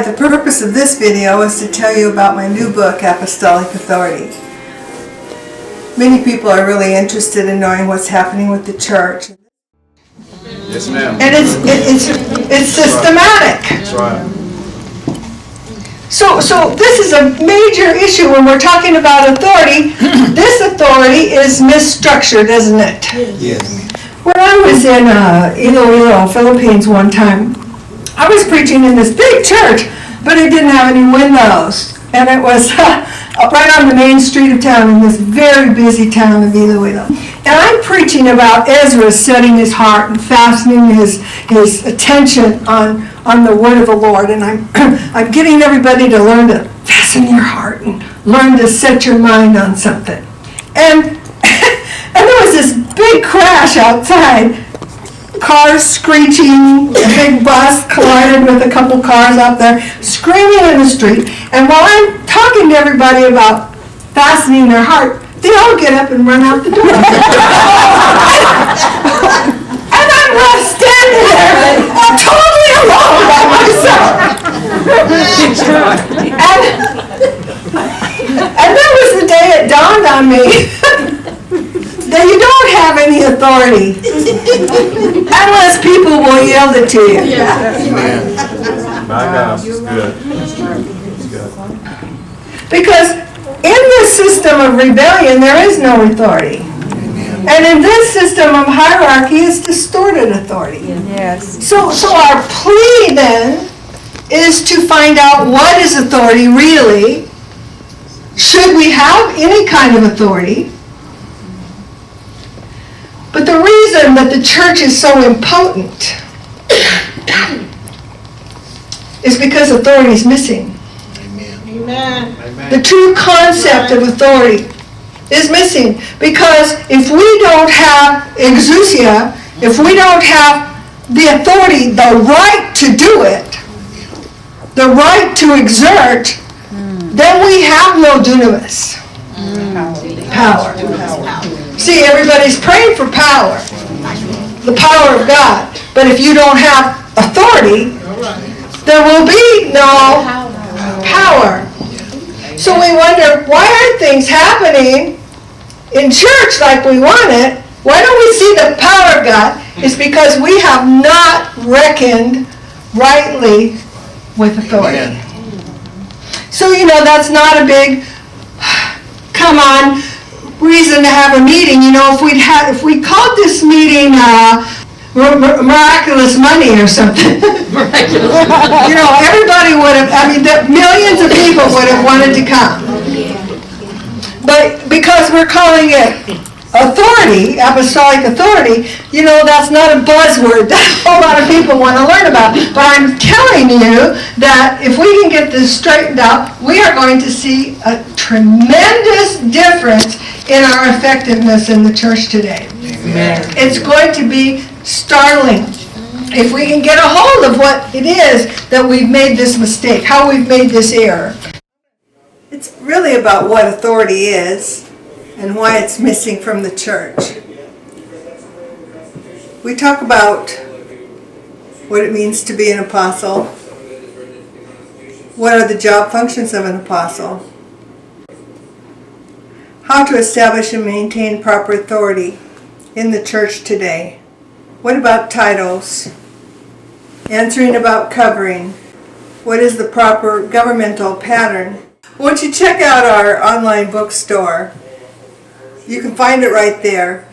the purpose of this video is to tell you about my new book, Apostolic Authority. Many people are really interested in knowing what's happening with the church. Yes, ma'am. And it's systematic. That's right. So this is a major issue when we're talking about authority. This authority is misstructured, isn't it? Yes. When I was in Iloilo, Philippines one time, I was preaching in this big church, but it didn't have any windows. And it was right on the main street of town in this very busy town of Iloilo. And I'm preaching about Ezra setting his heart and fastening his attention on the word of the Lord. And I'm getting everybody to learn to fasten your heart and learn to set your mind on something. And there was this big crash outside. Cars screeching, a big bus collided with a couple cars out there, screaming in the street. And while I'm talking to everybody about fastening their heart, they all get up and run out the door. And I'm left standing there, totally alone by myself. And that was the day it dawned on me that you don't have any authority unless people will yield it to you. Amen. My God, it's good. It's good. Because in this system of rebellion, there is no authority. And in this system of hierarchy, it's distorted authority. Yes. So our plea then is to find out what is authority really. Should we have any kind of authority? But the reason that the church is so impotent is because authority is missing. Amen. The true concept of authority is missing, because if we don't have exousia, if we don't have the authority, the right to do it, the right to exert, then we have no dunamis. Power. See, everybody's praying for power, the power of God. But if you don't have authority, there will be no power. So we wonder, why aren't things happening in church like we want it? Why don't we see the power of God? It's because we have not reckoned rightly with authority. So, that's not a big, come on, reason to have a meeting. If we called this meeting miraculous money or something, everybody would have, millions of people would have wanted to come. But because we're calling it authority, apostolic authority, that's not a buzzword that a whole lot of people want to learn about. But I'm telling you that if we can get this straightened out, we are going to see a tremendous difference in our effectiveness in the church today. Amen. It's going to be startling if we can get a hold of what it is that we've made this mistake, how we've made this error. It's really about what authority is and why it's missing from the church. We talk about what it means to be an apostle. What are the job functions of an apostle? How to establish and maintain proper authority in the church today. What about titles? Answering about covering. What is the proper governmental pattern? Won't you check out our online bookstore? You can find it right there.